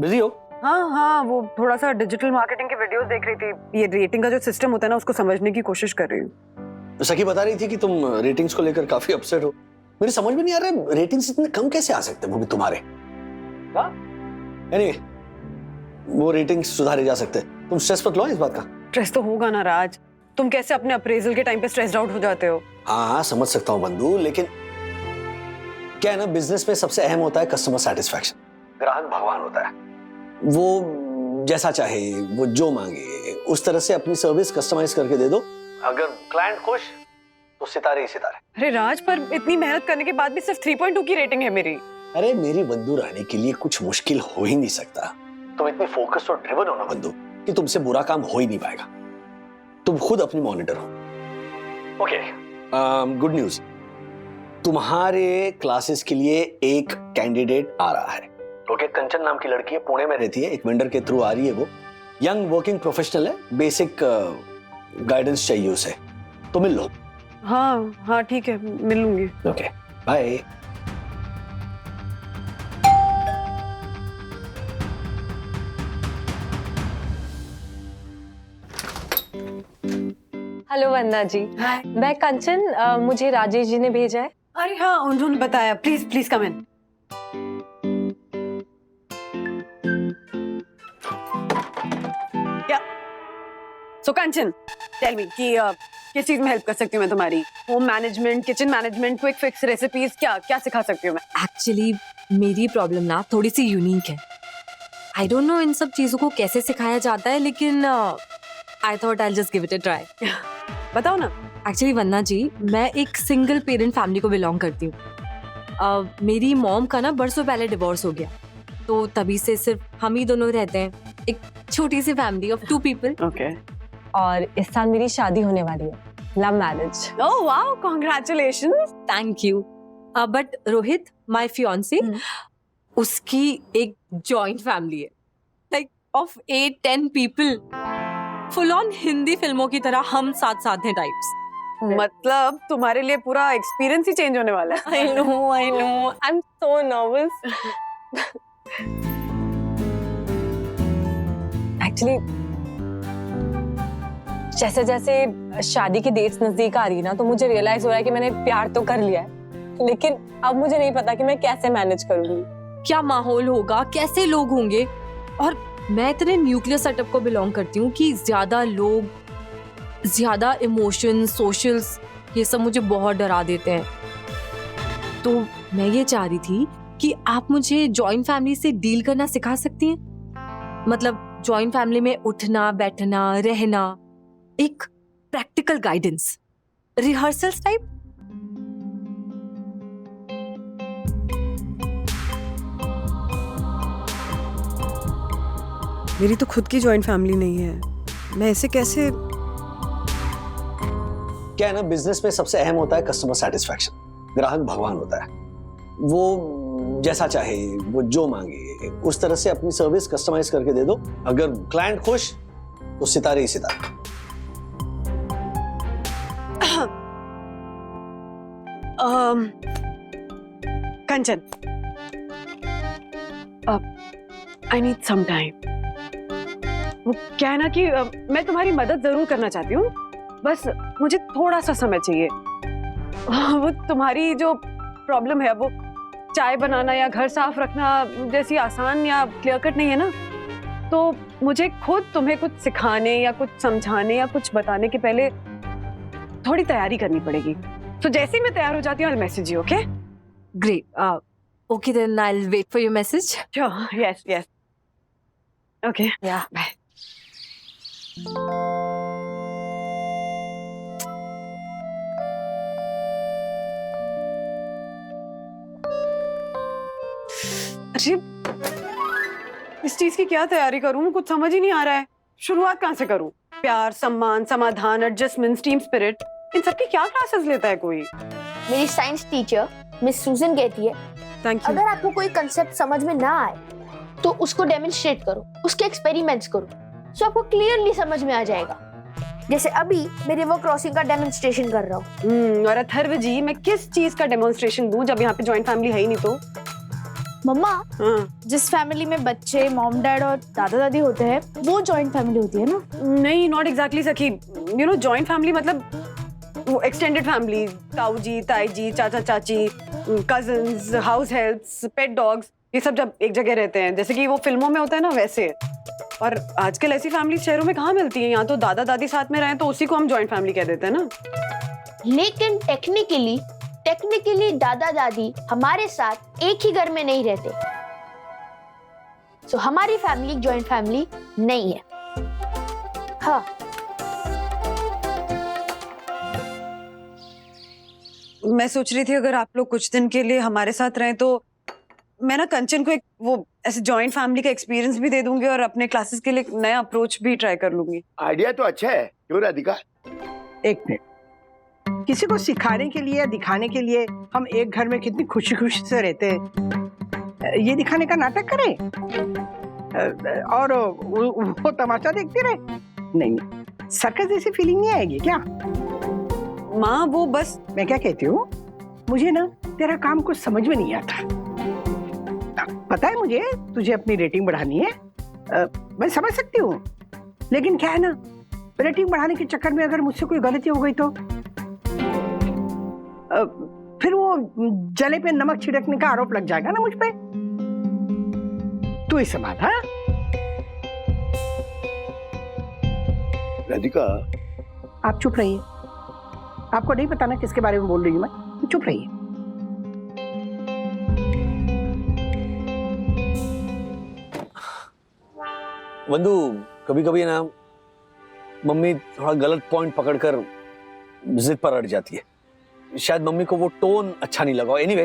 बिजी हो? हाँ हाँ, वो थोड़ा सा डिजिटल मार्केटिंग के वीडियोस देख रही थी। ये रेटिंग का जो सिस्टम होता है ना, उसको समझने की कोशिश कर रही हूँ। तो सखी बता रही थी कि तुम रेटिंग्स को लेकर काफी अपसेट हो। मेरी समझ में नहीं आ रहा है, रेटिंग्स इतने कम कैसे आ सकते हैं, वो भी तुम्हारे। anyway, वो रेटिंग्स सुधारे जा सकते हैं। तुम स्ट्रेस मत लो इस बात का। स्ट्रेस तो होगा ना राज, तुम कैसे अपने अप्रेजल के टाइम पे स्ट्रेस्ड आउट हो जाते हो? हाँ समझ सकता हूँ बंधु, लेकिन क्या है ना, बिजनेस में सबसे अहम होता है कस्टमर सेटिस्फैक्शन। ग्राहक भगवान होता है, वो जैसा चाहे, वो जो मांगे उस तरह से अपनी सर्विस कस्टमाइज करके दे दो। अगर क्लाइंट खुश तो सितारे ही सितारे। अरे राज, पर इतनी मेहनत करने के बाद भी सिर्फ 3.2 की रेटिंग है मेरी। अरे मेरी बंधु रानी के लिए कुछ मुश्किल हो ही नहीं सकता। तुम इतनी फोकस्ड और ड्रिवन हो ना बंधु, कि तुमसे बुरा काम हो ही नहीं पाएगा। तुम खुद अपनी मॉनिटर हो। ओके, गुड न्यूज, तुम्हारे क्लासेस के लिए एक कैंडिडेट आ रहा है। ओके, कंचन नाम की लड़की है, पुणे में रहती है, एक वेंडर के थ्रू आ रही है। वो यंग वर्किंग प्रोफेशनल है, बेसिक गाइडेंस चाहिए उसे, तो मिल लो। हाँ हाँ ठीक है, मिल लूंगी। Okay bye. Hello Vandana ji, मैं कंचन, मुझे राजेश जी ने भेजा है। अरे हाँ, उन्होंने बताया। प्लीज प्लीज कम इन। क्या? सो कंचन, टेल मी कि किस चीज में हेल्प कर सकती हूँ मैं तुम्हारी? Home management, kitchen management, quick fix recipes, क्या क्या सिखा सकती हूँ मैं? एक्चुअली मेरी प्रॉब्लम ना थोड़ी सी यूनिक है। आई डोंट नो इन सब चीजों को कैसे सिखाया जाता है, लेकिन I thought I just give it a try. बताओ ना। एक्चुअली वंदना जी, मैं एक सिंगल पेरेंट फैमिली को बिलोंग करती हूँ। मेरी मॉम का ना बरसों पहले डिवोर्स हो गया, तो तभी से सिर्फ हम ही दोनों रहते हैं, एक छोटी सी फैमिली ऑफ 2 पीपल। ओके। और इस साल मेरी शादी होने वाली है, love marriage. Oh wow, congratulations. Thank you. But Rohit, my fiance, उसकी एक जॉइंट फैमिली है, like of 8-10 people, full on Hindi फिल्मों की तरह हम साथ साथ हैं टाइप्स। मतलब तुम्हारे लिए पूरा एक्सपीरियंस ही चेंज होने वाला है। I know, I am so nervous. Actually जैसे जैसे शादी की डेट्स नजदीक आ रही है ना, तो मुझे रियलाइज हो रहा है कि मैंने प्यार तो कर लिया है, लेकिन अब मुझे नहीं पता कि मैं कैसे मैनेज करूंगी। क्या माहौल होगा, कैसे लोग होंगे। और मैं इतने न्यूक्लियर सेटअप को बिलोंग करती हूँ कि ज्यादा लोग, ज्यादा इमोशन, सोशल्स, ये सब मुझे बहुत डरा देते हैं। तो मैं ये चाह रही थी कि आप मुझे जॉइंट फैमिली से डील करना सिखा सकती हैं। मतलब जॉइंट फैमिली में उठना, बैठना, रहना, एक प्रैक्टिकल गाइडेंस, रिहर्सल्स टाइप। मेरी तो खुद की जॉइंट फैमिली नहीं है, मैं ऐसे कैसे। क्या है ना, बिजनेस में सबसे अहम होता है कस्टमर सेटिस्फैक्शन। ग्राहक भगवान होता है, वो जैसा चाहे, वो जो मांगे उस तरह से अपनी सर्विस कस्टमाइज करके दे दो। अगर क्लाइंट खुश तो सितारे ही सितारे। कंचन, आई नीड सम टाइम। वो क्या है ना कि मैं तुम्हारी मदद जरूर करना चाहती हूँ, बस मुझे थोड़ा सा समय चाहिए। वो तुम्हारी जो प्रॉब्लम है, वो चाय बनाना या घर साफ रखना जैसी आसान या क्लियर कट नहीं है ना। तो मुझे खुद तुम्हें कुछ सिखाने या कुछ समझाने या कुछ बताने के पहले थोड़ी तैयारी करनी पड़ेगी। तो जैसे ही मैं तैयार हो जाती हूँ, I'll message you, okay? Great. Okay, then I'll wait for your message. Sure. Yes, yes. Okay. Yeah. Bye. अरे, इस चीज की क्या तैयारी करूं, कुछ समझ ही नहीं आ रहा है। शुरुआत कहाँ से करूं? प्यार, सम्मान, समाधान, एडजस्टमेंट, टीम स्पिरिट, इन सब की क्या क्लासेस लेता है कोई? मेरी साइंस टीचर मिस सूजन कहती है, अगर आपको कोई कंसेप्ट समझ में ना आए तो उसको डेमोन्स्ट्रेट करो, उसके एक्सपेरिमेंट्स करो, तो आपको क्लियरली समझ में आ जाएगा। जैसे अभी मैं रिवर क्रॉसिंग का डेमोन्स्ट्रेशन कर रहा हूँ। और अथर्व जी, मैं किस चीज का डेमोन्स्ट्रेशन दूं जब यहाँ पे जॉइंट फैमिली है ही नहीं? तो मम्मा, जिस फैमिली में बच्चे, मॉम डैड और दादा दादी होते हैं, वो जॉइंट फैमिली होती है ना? नहीं, नॉट एग्जैक्टली सखी। यू नो, जॉइंट फैमिली मतलब वो एक्सटेंडेड फैमिली, ताऊ जी, ताई जी, चाचा चाची, कजिन्स, हाउस हेल्प्स, पेट डॉग्स, ये सब जब एक जगह रहते हैं, जैसे कि वो फिल्मों में होता है ना, वैसे। और आजकल ऐसी फैमिली शहरों में कहाँ मिलती है? यहाँ तो दादा दादी साथ में रहे तो उसी को हम जॉइंट फैमिली कह देते हैं ना। लेकिन टेक्निकली दादा दादी हमारे साथ एक ही घर में नहीं रहते, तो हमारी फैमिली जॉइंट फैमिली नहीं है। हाँ, मैं सोच रही थी अगर आप लोग कुछ दिन के लिए हमारे साथ रहें तो मैं ना कंचन को एक वो ऐसे जॉइंट फैमिली का एक्सपीरियंस भी दे दूंगी और अपने क्लासेस के लिए एक नया अप्रोच भी ट्राई कर लूंगी। आइडिया तो अच्छा है, क्यों राधिका? एक मिनट, किसी को सिखाने के लिए, दिखाने के लिए हम एक घर में कितनी खुशी खुशी से रहते हैं, ये दिखाने का नाटक करें और वो तमाशा देखते रहे? नहीं, सर्कस जैसी फीलिंग नहीं आएगी क्या? माँ, वो बस मैं क्या कहती हूँ, मुझे ना तेरा काम कुछ समझ में नहीं आता। पता है मुझे तुझे अपनी रेटिंग बढ़ानी है, मैं समझ सकती हूँ, लेकिन क्या है ना, रेटिंग बढ़ाने के चक्कर में अगर मुझसे कोई गलती हो गई तो फिर वो जले पे नमक छिड़कने का आरोप लग जाएगा ना मुझ पे। तू इसे बात। हाँ राधिका, आप चुप रहिए, आपको नहीं पता ना किसके बारे में बोल रही हूँ मैं, तो चुप रहिए। वंदू, कभी कभी ना मम्मी थोड़ा गलत पॉइंट पकड़कर जिद पर अड़ जाती है। शायद मम्मी को वो टोन अच्छा नहीं लगा। एनीवे,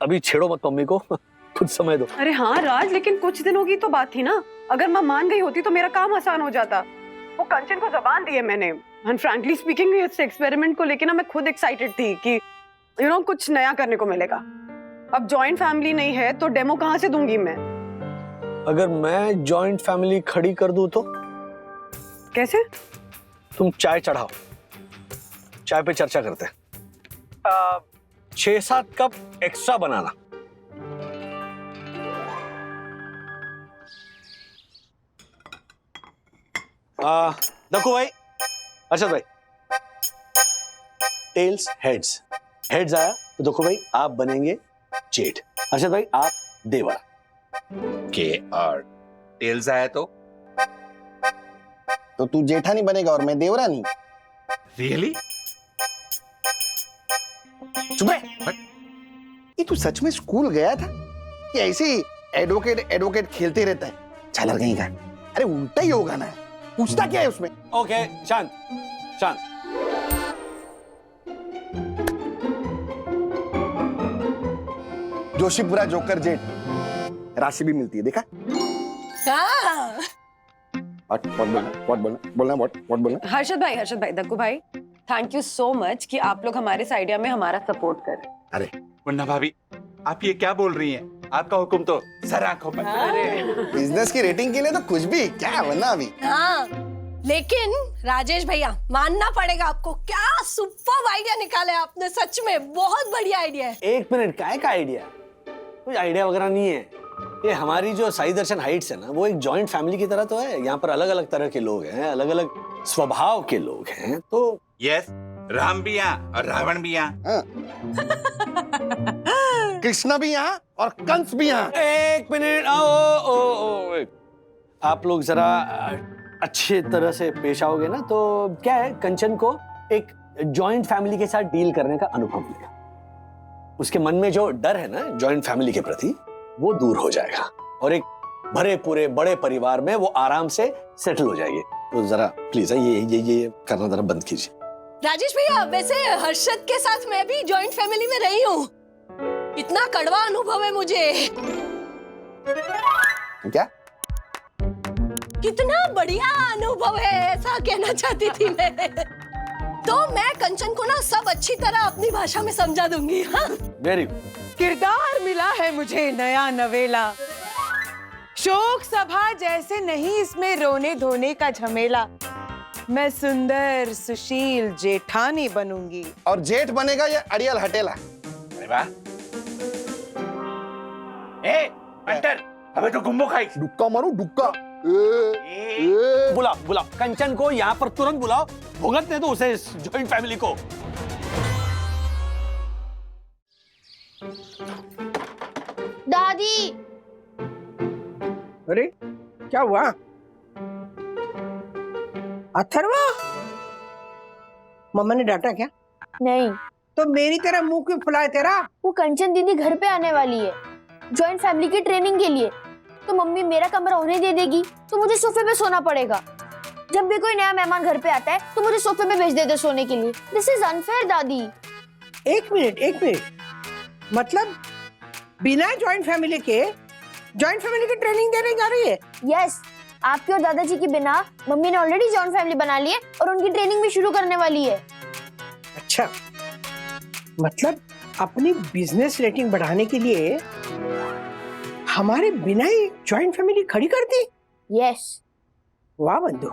अभी छेड़ो मत मम्मी को, कुछ समय दो। अरे हाँ राज, लेकिन कुछ दिनों की तो बात थी ना। अगर मैं मान गई होती तो मेरा काम आसान हो जाता। वो कंचन को जबान दी है मैंने, एंड फ्रैंकली स्पीकिंग इस एक्सपेरिमेंट को लेकर ना मैं खुद एक्साइटेड थी कि यू नो कुछ नया करने को मिलेगा। अब जॉइंट फैमिली नहीं है तो डेमो कहाँ से दूंगी मैं? अगर मैं जॉइंट फैमिली खड़ी कर दूं तो? कैसे? तुम चाय चढ़ाओ, चाय पे चर्चा करते हैं। 6-7 कप एक्स्ट्रा बनाना। दक्कू भाई, अच्छा भाई, टेल्स हेड्स हेड्स आया तो देखो भाई आप बनेंगे जेठ, अर्षद भाई आप देवर के, और टेल्स आया तो तू जेठानी बनेगा और मैं देवरानी। रियली? चुप रह। ये तू सच में स्कूल गया था कि ऐसे ही एडवोकेट एडवोकेट खेलते रहता है? चालर कहीं का। अरे उल्टा ही होगा ना, पूछता क्या है उसमें? ओके शांत शांत। जोशीपुरा जोकर जेठ, राशि भी मिलती है, देखा? व्हाट बोलना? हर्षद भाई, दक्कू भाई, थैंक यू सो मच कि आप लोग हमारे इस आइडिया में हमारा सपोर्ट कर रहे हैं। अरे वन्ना भाभी, आप ये क्या बोल रही हैं? आपका हुक्म तो सर आंखों पर। बिजनेस की रेटिंग के लिए तो कुछ भी क्या वरना अभी। हाँ, लेकिन राजेश भैया मानना पड़ेगा आपको, क्या सुपर आइडिया निकाला है आपने, सच में बहुत बढ़िया आइडिया है। एक मिनट, काय का आइडिया? कोई आइडिया वगैरह नहीं है। ये हमारी जो साई दर्शन हाइट्स है ना, वो एक जॉइंट फैमिली की तरह तो है। यहाँ पर अलग अलग तरह के लोग हैं, अलग अलग स्वभाव के लोग हैं। तो यस, राम भी यहाँ और रावण भी यहाँ, कृष्णा भी यहाँ और कंस भी यहाँ। एक मिनट, आप लोग जरा अच्छे तरह से पेश आओगे ना तो क्या है, कंचन को एक जॉइंट फैमिली के साथ डील करने का अनुभव मिलेगा। उसके मन में जो डर है ना जॉइंट फैमिली के प्रति, वो दूर हो जाएगा और एक भरे पूरे बड़े परिवार में वो आराम से सेटल हो जाएगी। तो जरा प्लीज ये करना जरा बंद कीजिए। राजेश भैया, वैसे हर्षद के साथ मैं भी जॉइंट फैमिली में रही हूँ, इतना कड़वा अनुभव है मुझे। क्या? कितना बढ़िया अनुभव है, ऐसा कहना चाहती थी मैं। तो मैं कंचन को ना सब अच्छी तरह अपनी भाषा में समझा दूंगी। हाँ? Very good. किरदार मिला है मुझे नया नवेला, शोक सभा जैसे नहीं इसमें रोने धोने का झमेला। मैं सुंदर सुशील जेठानी बनूंगी। और जेठ बनेगा ये अड़ियल हटेला। अरे वाह। अंटर, अबे तो गुम्बो खाई। डुक्का मारू डुक्का। बुलाओ कंचन को यहाँ पर तुरंत बुलाओ, भुगतने दो उसे इस जॉइंट फैमिली को। दादी। अरे क्या हुआ अथर्वा? मम्मा ने डांटा क्या? नहीं। तो मेरी तरह मुंह क्यों फुलाए तेरा? वो कंचन दीदी घर पे आने वाली है जॉइंट फैमिली की ट्रेनिंग के लिए, तो मम्मी मेरा कमरा उन्हें दे देगी, तो मुझे सोफे पे सोना पड़ेगा। जब भी कोई नया मेहमान घर पे आता है तो मुझे सोफे पे भेज देते सोने के लिए। दिस इज अनफेयर दादी। एक मिनट, मतलब बिना जॉइंट फैमिली के जॉइंट फैमिली की ट्रेनिंग देने जा रही है? यस, आपके और दादाजी के बिना मम्मी ने ऑलरेडी जॉइंट फैमिली बना ली है और उनकी ट्रेनिंग भी शुरू करने वाली है। अच्छा, मतलब अपनी बिजनेस रेटिंग बढ़ाने के लिए हमारे बिना ही जॉइंट फैमिली खड़ी कर दी? यस। वाह बंधु।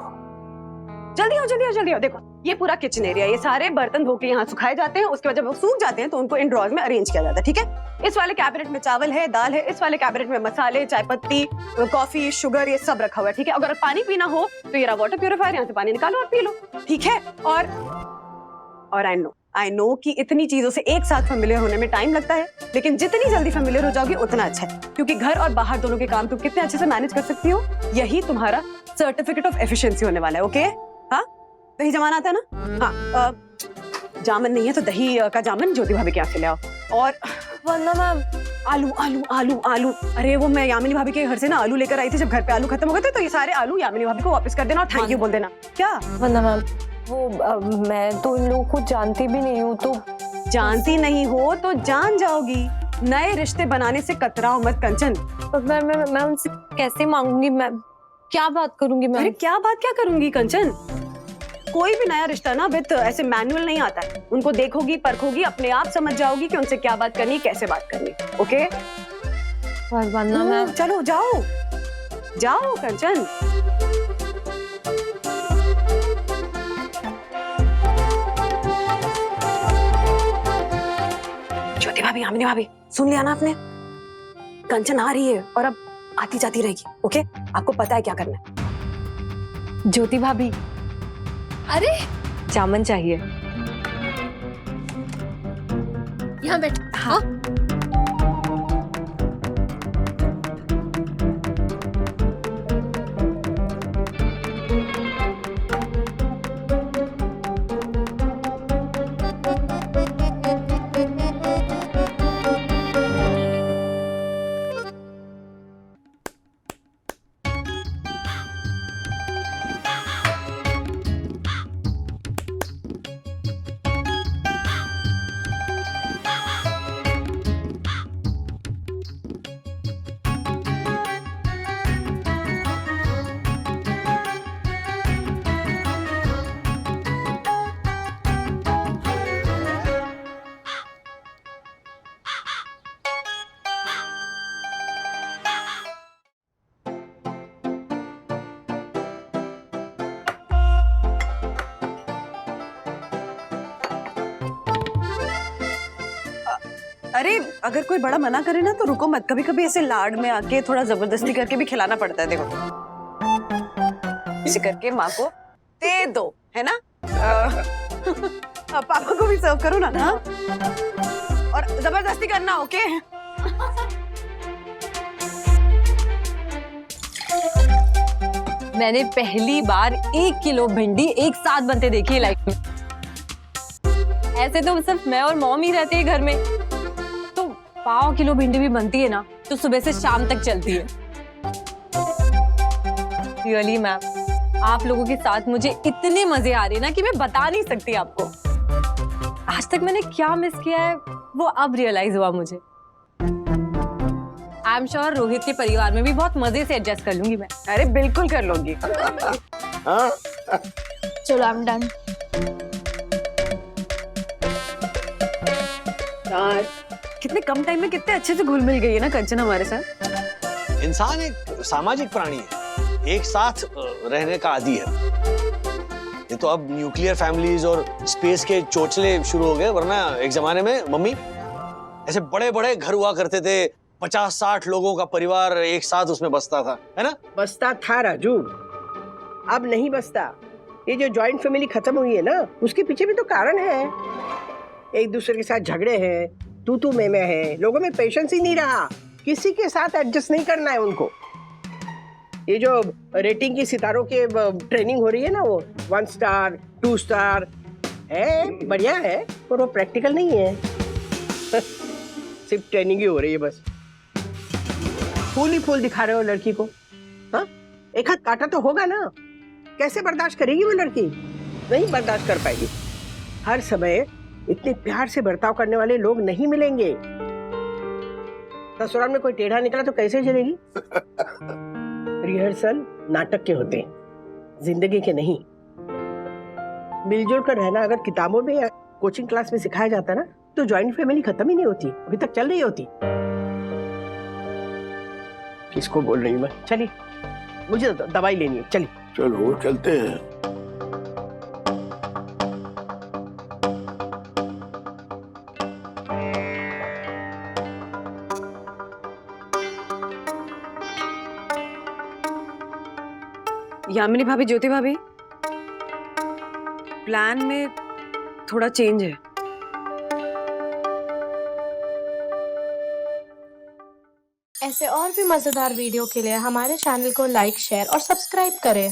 जल्दी आओ। देखो ये पूरा किचन एरिया, ये सारे बर्तन धो के यहाँ सुखाए जाते हैं, उसके बाद जब वो सूख जाते हैं तो उनको इन ड्रॉर्स में अरेंज किया जाता है। ठीक है, इस वाले कैबिनेट में चावल है, दाल है, इस वाले कैबिनेट में मसाले, चाय पत्ती, कॉफी, शुगर, ये सब रखा हुआ है। ठीक है, अगर पानी पीना हो तो ये रहा वाटर प्यूरिफायर, यहाँ से पानी निकालो और पी लो। ठीक है, और आई नो कि इतनी चीजों से एक साथ फेमिलियर होने में टाइम लगता है, लेकिन जितनी जल्दी फेमिलियर हो जाओगे उतना अच्छा है, क्योंकि घर और बाहर दोनों के काम तुम कितने अच्छे से मैनेज कर सकती हो, यही तुम्हारा सर्टिफिकेट ऑफ एफिशिएंसी होने वाला है। ओके? हाँ, दही जमाना आता है ना? हाँ, जामन नहीं है तो दही का जामन ज्योति भाभी के यहाँ से ले आओ। और वरना मैम आलू, अरे वो मैं यामिनी भाभी के घर से ना आलू लेकर आई थी, जब घर पे आलू खत्म हो गए थे तो ये सारे आलू यामिनी भाभी को वापस कर देना और थैंक यू बोल देना। क्या? वरना मैम वो मैं तो इन लोगों को जानती भी नहीं हूँ। तो जानती नहीं हो तो जान जाओगी। नए रिश्ते बनाने से कतराओ मत कंचन। मैं उनसे कैसे मांगूंगी? मैं क्या बात करूंगी? मैं अरे क्या करूंगी कंचन? कोई भी नया रिश्ता ना विद ऐसे मैनुअल नहीं आता है। उनको देखोगी, परखोगी, अपने आप समझ जाओगी कि उनसे क्या बात करनी, कैसे बात करनी। ओके? वरना मैम चलो जाओ कंचन। ज्योति भाभी, यामिनी भाभी, सुन लिया ना आपने? कंचन आ रही है और अब आती जाती रहेगी। ओके? आपको पता है क्या करना है। ज्योति भाभी, अरे जामन चाहिए। यहाँ बैठ। हाँ। अरे अगर कोई बड़ा मना करे ना तो रुको मत, कभी कभी ऐसे लाड में आके थोड़ा जबरदस्ती करके भी खिलाना पड़ता है। देखो इसे करके माँ को दे दो, है ना? पापा को भी सर्व करो ना। हाँ? और जबरदस्ती करना, ओके? मैंने पहली बार 1 किलो भिंडी एक साथ बनते देखी है लाइफ में। ऐसे तो सिर्फ मैं और मॉम ही रहते हैं घर में, तो 1/2 किलो भिंडी भी बनती है ना तो सुबह से शाम तक चलती है। रियली मैम, आप लोगों के साथ मुझे इतने मजे आ रहे हैं ना कि मैं बता नहीं सकती आपको। आज तक मैंने क्या मिस किया है वो अब रियलाइज हुआ मुझे। आई एम श्योर रोहित के परिवार में भी बहुत मजे से एडजस्ट कर लूंगी मैं। अरे बिल्कुल कर लूंगी। चलो आई एम डन। यार कितने कम टाइम में कितने अच्छे से घुल मिल गई है ना कंचन हमारे साथ। इंसान एक सामाजिक प्राणी है, एक साथ रहने का आदी है। ये तो अब न्यूक्लियर फैमिलीज और स्पेस के चोचले शुरू हो गए, वरना एक जमाने में मम्मी ऐसे बड़े बड़े घर हुआ करते थे, 50-60 लोगों का परिवार एक साथ उसमें बसता था, है ना? बसता था राजू, अब नहीं बसता। ये जो जॉइंट फैमिली खत्म हुई है ना, उसके पीछे भी तो कारण है। एक दूसरे के साथ झगड़े हैं, तू मैं है, लोगों में पेशेंस ही नहीं रहा, किसी के साथ एडजस्ट नहीं करना है उनको। ये जो रेटिंग की सितारों के ट्रेनिंग हो रही है ना, वो 1 स्टार 2 स्टार है, बढ़िया है, पर वो प्रैक्टिकल नहीं है। सिर्फ ट्रेनिंग ही हो रही है बस। फूल ही फूल दिखा रहे हो लड़की को। हाँ, एक हाथ काटा तो होगा ना, कैसे बर्दाश्त करेगी वो लड़की? नहीं बर्दाश्त कर पाएगी। हर समय इतने प्यार से बर्ताव करने वाले लोग नहीं मिलेंगे। ससुराल में कोई टेढ़ा निकला तो कैसे चलेगी? रिहर्सल नाटक के होते हैं, जिंदगी के नहीं। मिलजुल कर रहना अगर किताबों में या कोचिंग क्लास में सिखाया जाता ना, तो जॉइंट फैमिली खत्म ही नहीं होती, अभी तक चल रही होती। किसको बोल रही हूँ मैं? चलिए, मुझे दवाई लेनी है, चलिए। चलो चलते हैं। यामिनी भाभी, ज्योति भाभी, प्लान में थोड़ा चेंज है। ऐसे और भी मजेदार वीडियो के लिए हमारे चैनल को लाइक, शेयर और सब्सक्राइब करें।